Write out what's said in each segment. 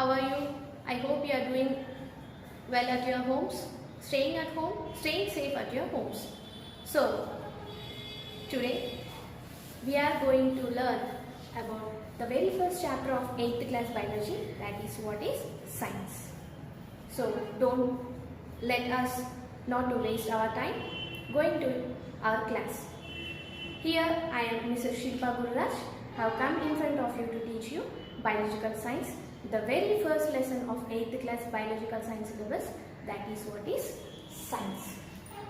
How are you? I hope you are doing well at your homes, staying at home, staying safe at your homes. So, today we are going to learn about the very first chapter of 8th class biology, that is what is science. So, don't let us not to waste our time going to our class. Here I am Mrs. Shilpa Gururaj, have come in front of you to teach you biological science, the very first lesson of 8th class biological science syllabus, that is what is science.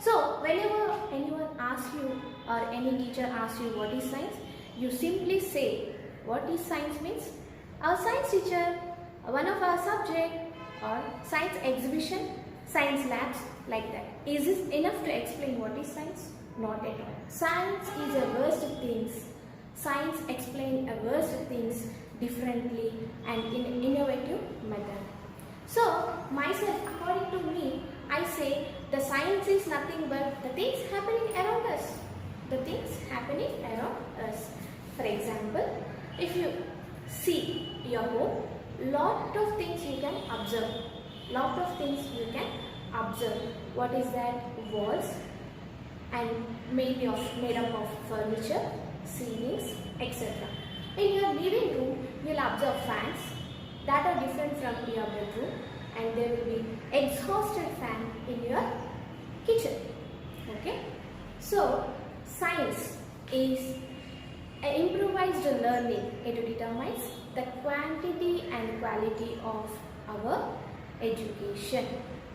So whenever anyone asks you or any teacher asks you what is science, you simply say what is science means our science teacher, one of our subject or science exhibition, science labs, like that. Is this enough to explain what is science? Not at all. Science is a vast things. Science explains a vast things differently and in an innovative method. So, myself, according to me, I say the science is nothing but the things happening around us. The things happening around us. For example, if you see your home, lot of things you can observe. Lot of things you can observe. What is that? Walls and made up of furniture, ceilings, etc. In your living room, you will observe fans that are different from your bedroom, and there will be exhausted fan in your kitchen. Okay. So, science is an improvised learning. It determines the quantity and quality of our education.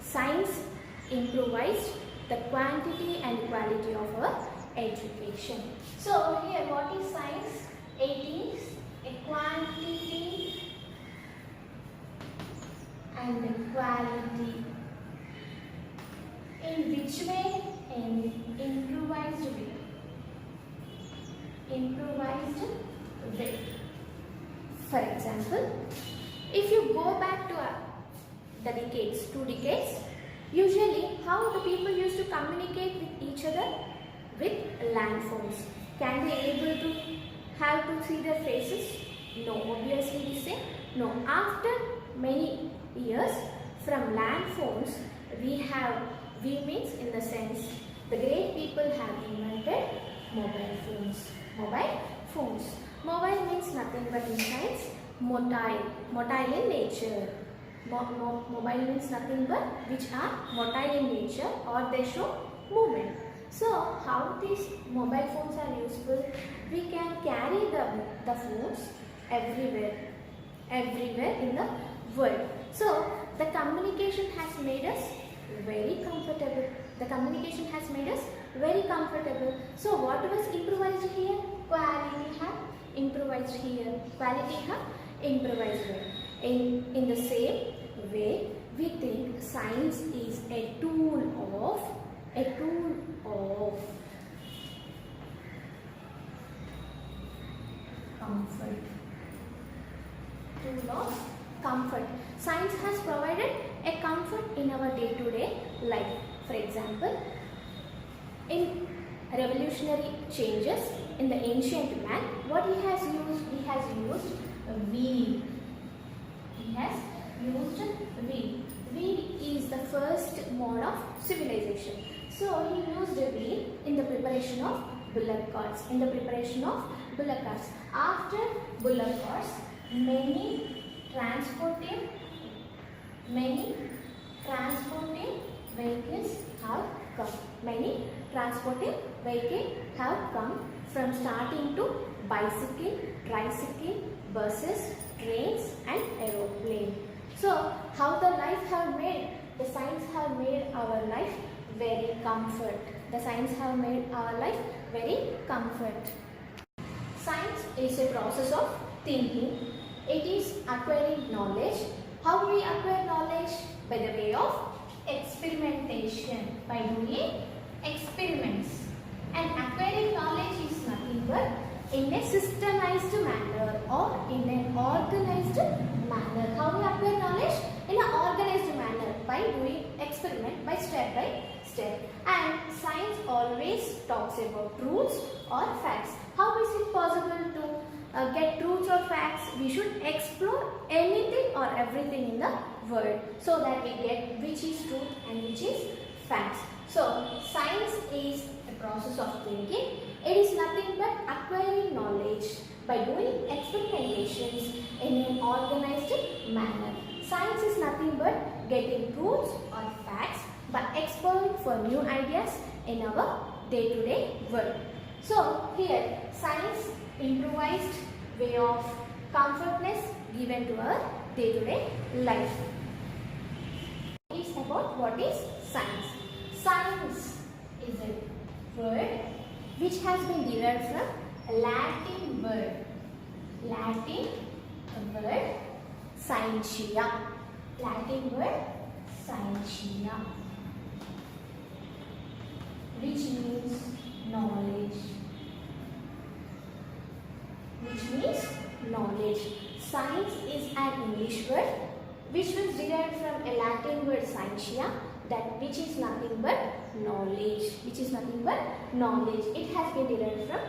Science improvised the quantity and quality of our education. So here what is science? It is a quantity and a quality. In which way? In improvised way. Improvised way. For example, if you go back to the decades, 2 decades, usually how the people used to communicate with each other? With land phones. Can they able to have to see their faces? No, obviously we say no. After many years from land phones, we means in the sense the great people have invented mobile phones. Mobile phones. Mobile means nothing but in science motile in nature. Mobile means nothing but which are motile in nature or they show movement. So, how these mobile phones are useful? We can carry the phones everywhere in the world. So, the communication has made us very comfortable. The communication has made us very comfortable. So, what was improvised here? Quality have improvised here. Quality have improvised here. In the same way, we think science is a tool of comfort. Tool of comfort. Science has provided a comfort in our day-to-day life. For example, in revolutionary changes in the ancient man, what he has used a wheel. He has used wheel. Wheel is the first mode of civilization. So he used a wheel in the preparation of bullock carts. After bullock carts, many transporting vehicles have come. From starting to bicycle, tricycle, buses, trains and aeroplane. So how the life have made, the science have made our life very comfort. Science is a process of thinking. It is acquiring knowledge. How we acquire knowledge? By the way of experimentation. By doing experiments. And acquiring knowledge is nothing but in a systemized manner or in an organized manner. How we acquire knowledge? In an organized manner by doing experiment by step by step. And science always talks about truths or facts. How is it possible to get truths or facts, we should explore anything or everything in the world so that we get which is truth and which is facts. So science is a process of thinking. It is nothing but acquiring knowledge by doing experimentations in an organized manner. Science is nothing but getting truths or facts by exploring for new ideas in our day-to-day world. So here science improvised way of comfortness given to our day-to-day life. It's about what is science. Science is a word which has been derived from a Latin word. Latin word scientia. Latin word scientia, which means knowledge. Science is an English word which was derived from a Latin word scientia, that which is nothing but knowledge. It has been derived from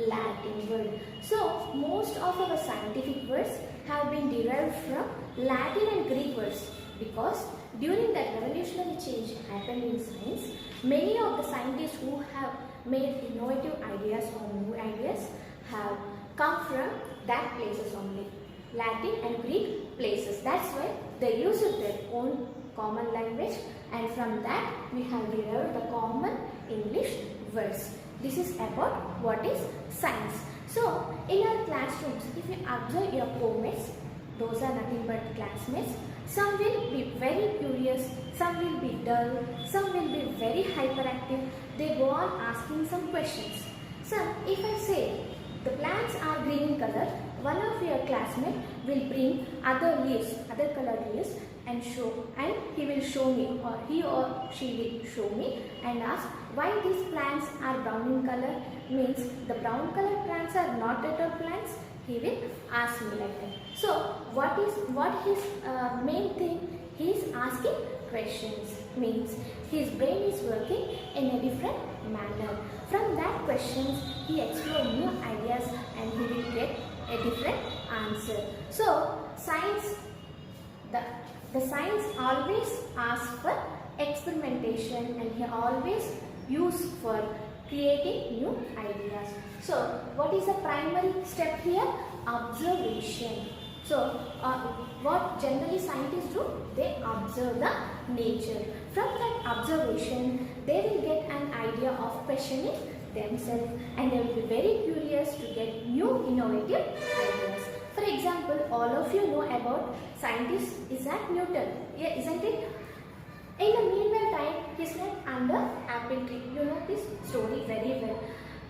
Latin word. So most of our scientific words have been derived from Latin and Greek words, because during that revolutionary change happened in science, many of the scientists who have made innovative ideas or new ideas have come from that places only, Latin and Greek places. That's why they used their own common language, and from that we have derived the common English words. This is about what is science. So in our classrooms, if you observe your co-mates, those are nothing but classmates. Some will be very curious, some will be dull, some will be very hyperactive. They go on asking some questions. So if I say the plants are green in color, one of your classmates will bring other colored leaves and he will show me, or he or she will show me and ask why these plants are brown in color, means the brown colored plants are not at all plants. He will ask me like that. So what his main thing, he is asking questions, means his brain is working in a different manner. From that questions he explores new ideas and he will get a different answer. So science, the science always asks for experimentation, and he always use for creating new ideas. So what is the primary step here? Observation. So what generally scientists do? They observe the nature. From that observation, they will get an idea of questioning themselves, and they will be very curious to get new innovative ideas. For example, all of you know about scientist Isaac Newton, yeah, isn't it? In the medieval time, he slept under apple tree. You know this story very well.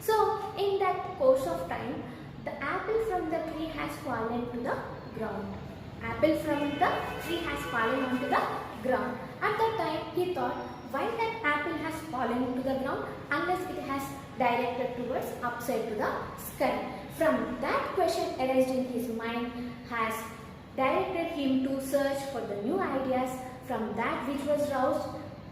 So in that course of time, the apple from the tree has fallen to the ground. Apple from the tree has fallen onto the ground. At that time, he thought, why that apple has fallen to the ground unless it has directed towards upside to the sky? From that question arised in his mind has directed him to search for the new ideas. From that which was roused,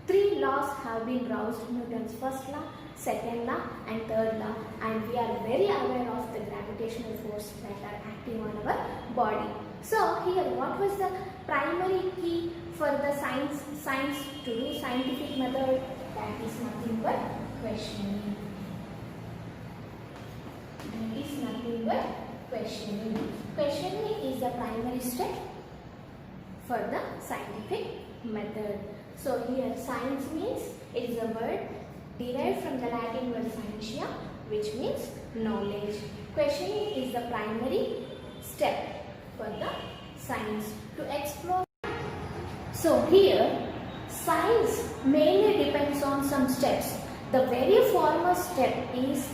3 laws have been roused: Newton's first law, second law and third law, and we are very aware of the gravitational force that are acting on our body. So here what was the primary key for the science to do scientific method? That is nothing but questioning. Questioning is the primary step for the scientific method. So here science means, it is a word derived from the Latin word scientia, which means knowledge. Questioning is the primary step for the science to explore. So here science mainly depends on some steps. The very foremost step is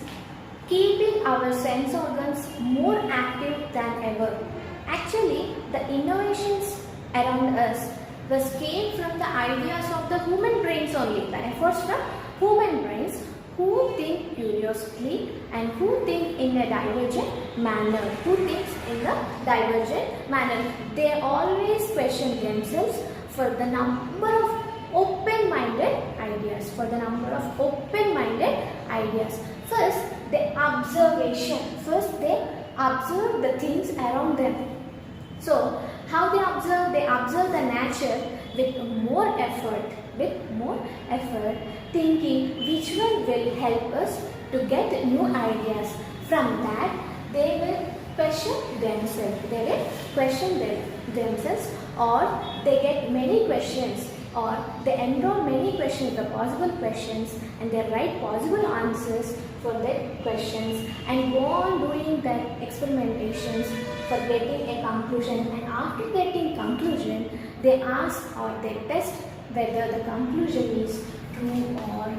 keeping our sense organs more active than ever. Actually, the innovations around us came from the ideas of the human brains only, the efforts from human brains who think curiously and who think in a divergent manner. They always question themselves for the number of open-minded ideas. First, the observation. observe the things around them. So how they observe? They observe the nature with more effort, thinking which one will help us to get new ideas. From that, they will question themselves. Or they get many questions, or they enroll many questions, the possible questions, and they write possible answers for that questions and go on doing that experimentations for getting a conclusion. And after getting conclusion, they ask or they test whether the conclusion is true or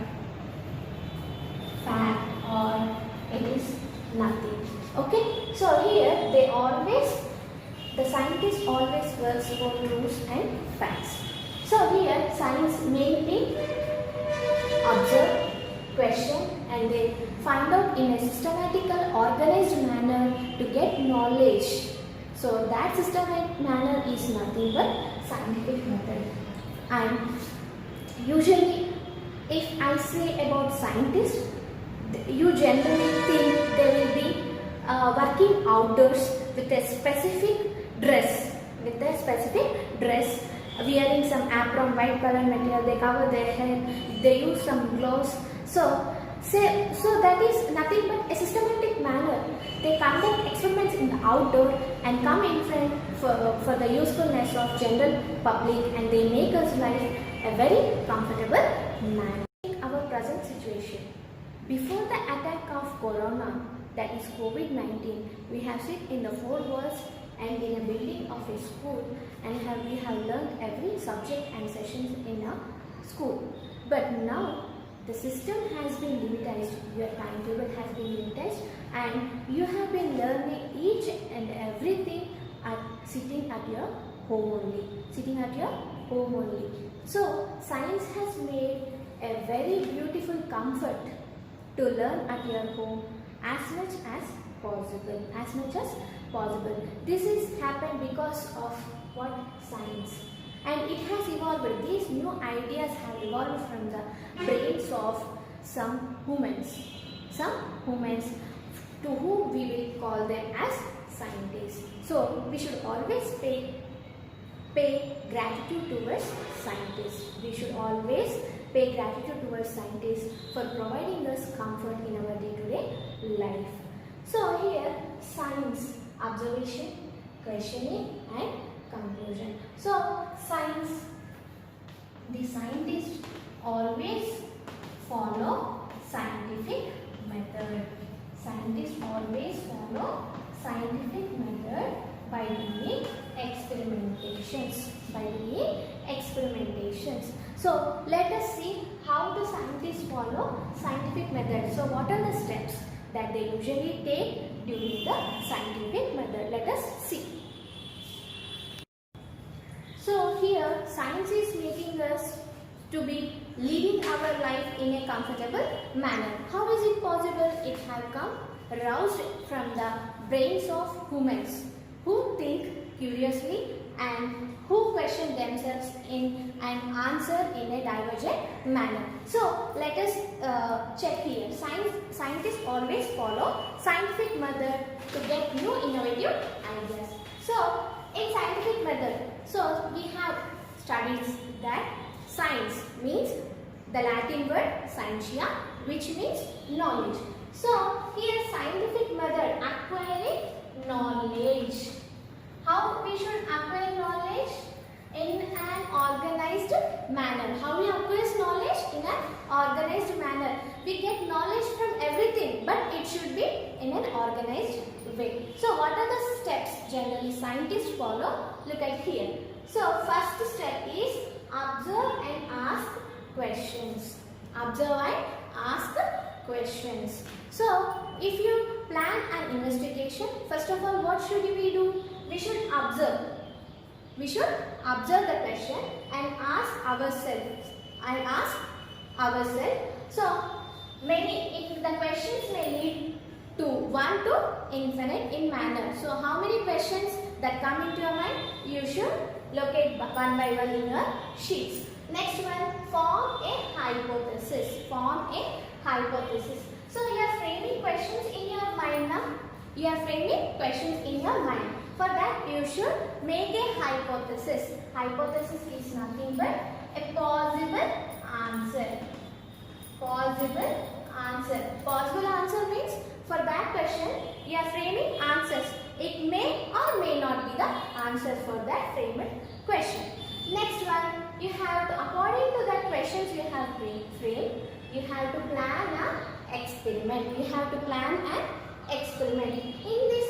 fact or it is nothing. Okay, so here the scientist always works for truths and facts. So here science mainly observe, question, and they find out in a systematical, organized manner to get knowledge. So that systematic manner is nothing but scientific method. And usually, if I say about scientists, you generally think they will be working outdoors with a specific dress, wearing some apron, white color material, they cover their head, they use some gloves. So that is nothing but a systematic manner. They conduct experiments in the outdoor and come in front for the usefulness of general public, and they make us life a very comfortable manner. In our present situation, before the attack of corona, that is COVID-19, we have sit in the four walls and in a building of a school, and we have learned every subject and sessions in a school. But now the system has been limited, your timetable has been limited, and you have been learning each and everything sitting at your home only. So science has made a very beautiful comfort to learn at your home as much as possible. This is happened because of what? Science. And it has evolved. These new ideas have evolved from the brains of some humans to whom we will call them as scientists. So we should always pay gratitude towards scientists. For providing us comfort in our day-to-day life. So here science, observation, questioning, and conclusion. So the scientists always follow scientific method. By doing experimentations. So let us see how the scientists follow scientific method. So what are the steps that they usually take during the scientific method? Let us see. So here science is making us to be living our life in a comfortable manner. How is it possible? It has come roused from the brains of humans who think curiously and who question themselves in and answer in a divergent manner. So let us check here. Scientists always follow scientific method to get new innovative ideas. So in scientific method, so we have studied that science means the Latin word scientia, which means knowledge. So here scientific method, acquiring knowledge. How we should acquire knowledge? In an organized manner. How we acquire knowledge? In an organized manner. We get knowledge from everything, but it should be in an organized way. So what are the steps generally scientists follow? Look at here. So first step is observe and ask questions. So if you plan an investigation, first of all, what should we do? We should observe. The question and ask ourselves. So the questions may lead to 1 to infinite in manner. So how many questions that come into your mind? You should locate one by one in your sheets. Next one, form a hypothesis. So you are framing questions in your mind now. You are framing questions in your mind. For that, you should make a hypothesis. Hypothesis is nothing but a possible answer. Possible answer. Possible answer means for that question, you are framing answers. It may or may not be the answer for that framed question. Next one, you have to, according to that questions you have framed, you have to plan an experiment. You have to plan an experiment. In this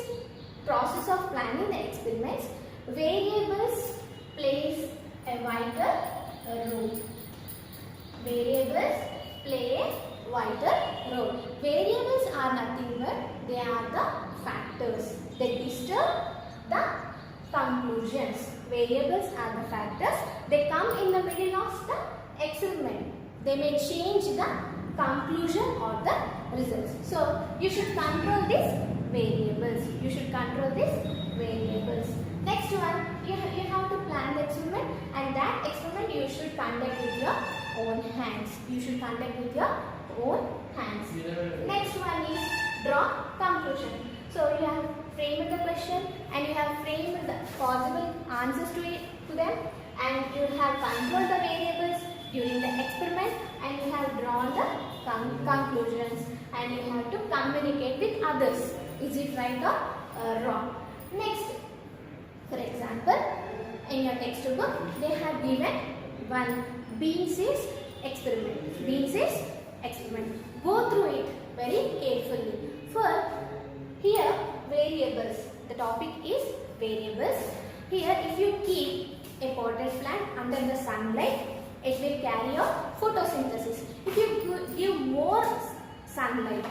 process of planning the experiments, variables plays a vital role. Variables play a vital role. Variables are nothing but they are the factors. They disturb the conclusions. Variables are the factors. They come in the middle of the experiment. They may change the conclusion or the results. So you should control these variables. You should control these variables. Next one, you have to plan the experiment, and that experiment you should conduct with your own hands. You should conduct with your own hands. Next one is draw conclusion. So you have framed the question and you have framed the possible answers to them, and you have controlled the variables during the experiment, and you have drawn the conclusions, and you have to communicate with others. Is it right or wrong? Next, for example, in your textbook they have given one Bean's experiment. Bean's experiment. Go through it very carefully. For here variables. The topic is variables. Here, if you keep a potted plant under the sunlight, it will carry out photosynthesis. If you give more sunlight,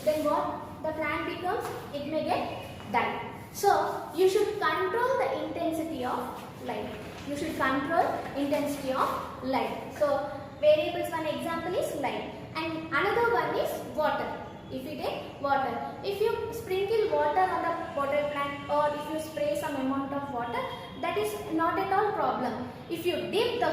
then what the plant becomes? It may get died. So you should control the intensity of light. You should control intensity of light. So variables, one example is light, and another one is water. If you take water, if you sprinkle water on the potted plant, or if you spray some amount of water, that is not at all problem. If you dip the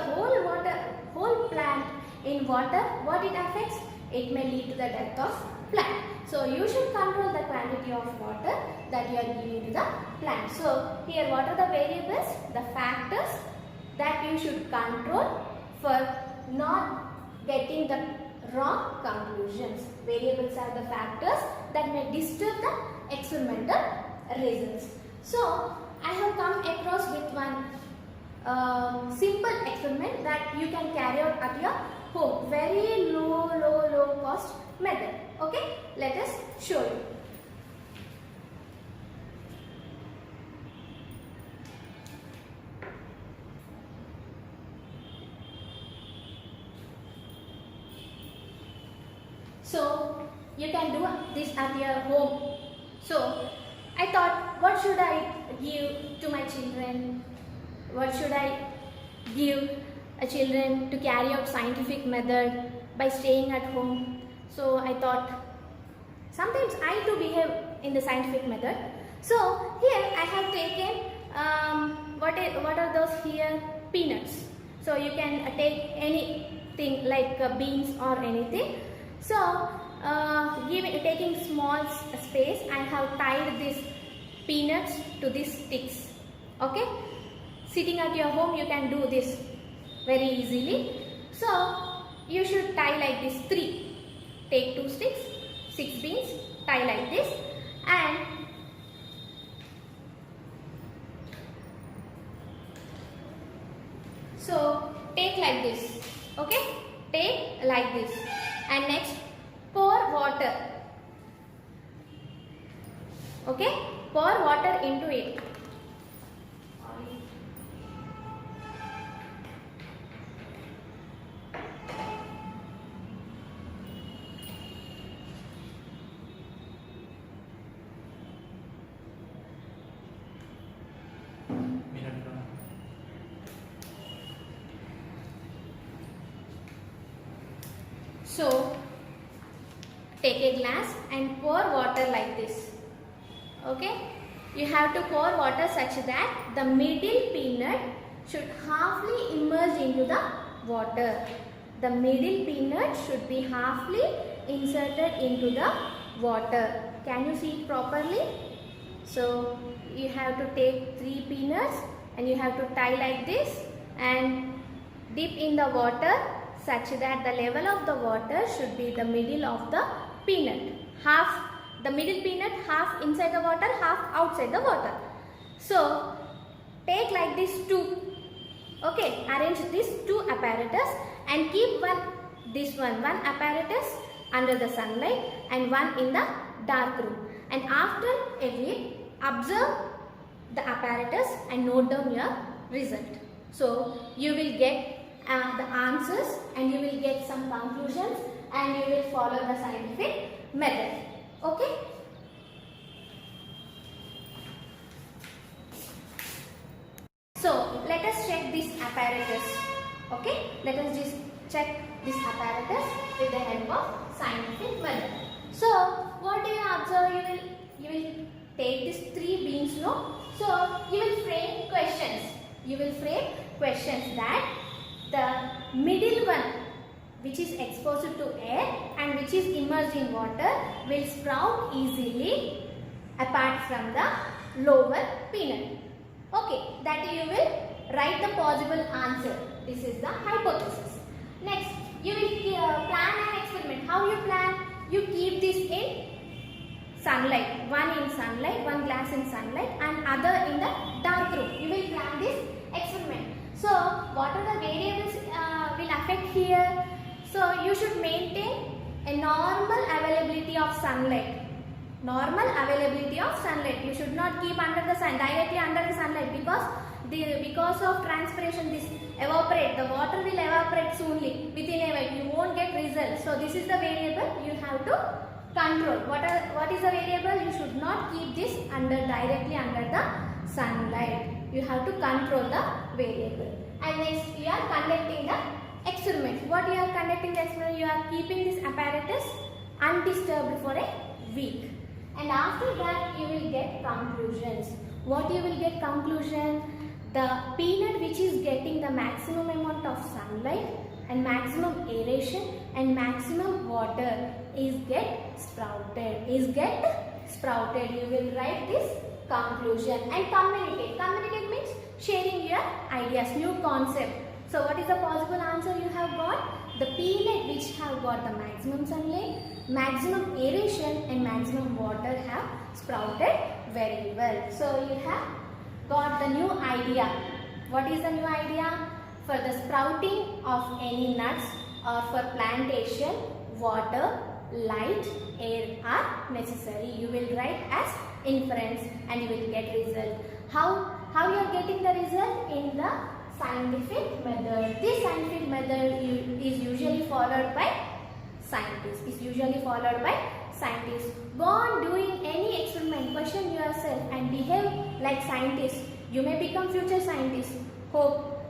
whole plant in water, what it affects? It may lead to the death of plant. So you should control the quantity of water that you are giving to the plant. So here, what are the variables? The factors that you should control for not getting the wrong conclusions. Variables are the factors that may disturb the experimental results. So I have come across with one simple experiment that you can carry out at your home. Very low cost method. Okay, let us show you. So you can do this at your home. So I thought, what should I give to my children? What should I give a children to carry out scientific method by staying at home? So I thought, sometimes I too behave in the scientific method. So here I have taken what are those here? Peanuts. So you can take anything like beans or anything. So taking small space, I have tied these peanuts to these sticks. Okay, sitting at your home you can do this very easily. So you should tie like this 3. Take 2 sticks, 6 beans, tie like this, and so take like this. Okay, take like this, and next pour water. Okay, pour water into it. So take a glass and pour water like this. Okay, you have to pour water such that the middle peanut should halfly immerse into the water. The middle peanut should be halfly inserted into the water. Can you see it properly? So you have to take 3 peanuts and you have to tie like this and dip in the water such that the level of the water should be the middle of the peanut. Half the middle peanut, half inside the water, half outside the water. So take like this 2. Okay, arrange these 2 apparatus and keep one apparatus under the sunlight and one in the dark room. And after a week, observe the apparatus and note down your result. So you will get the answers and you will get some conclusions and you will follow the scientific method. Okay? So let us check this apparatus. Okay? Let us just check this apparatus with the help of scientific method. So what do you observe? You will take these 3 beans, no? So you will frame questions. You will frame questions that the middle one, which is exposed to air and which is immersed in water, will sprout easily apart from the lower peanut. Okay, that you will write the possible answer. This is the hypothesis. Next, you will plan an experiment. How you plan? You keep this in sunlight. One in sunlight, one glass in sunlight and other in the dark room. You will plan this experiment. So, what are the variables will affect here? So, you should maintain a normal availability of sunlight. Normal availability of sunlight. You should not keep under the sun, directly under the sunlight, because of transpiration this evaporate. The water will evaporate soonly within a while. You won't get results. So, this is the variable you have to control. What is the variable? You should not keep this directly under the sunlight. You have to control the variable. And next, you are conducting the experiment. What you are conducting the experiment? You are keeping this apparatus undisturbed for a week. And after that, you will get conclusions. What you will get conclusion? The peanut which is getting the maximum amount of sunlight and maximum aeration and maximum water is get sprouted. You will write this conclusion and communicate. Communicate means sharing your ideas, new concept. So what is the possible answer you have got? The peanut which have got the maximum sunlight, maximum aeration and maximum water have sprouted very well. So you have got the new idea. What is the new idea? For the sprouting of any nuts or for plantation, water, light, air are necessary. You will write as inference and you will get result. How you are getting the result? In the scientific method. This scientific method is usually followed by scientists. Go on doing any experiment, question yourself and behave like scientists. You may become future scientists. Hope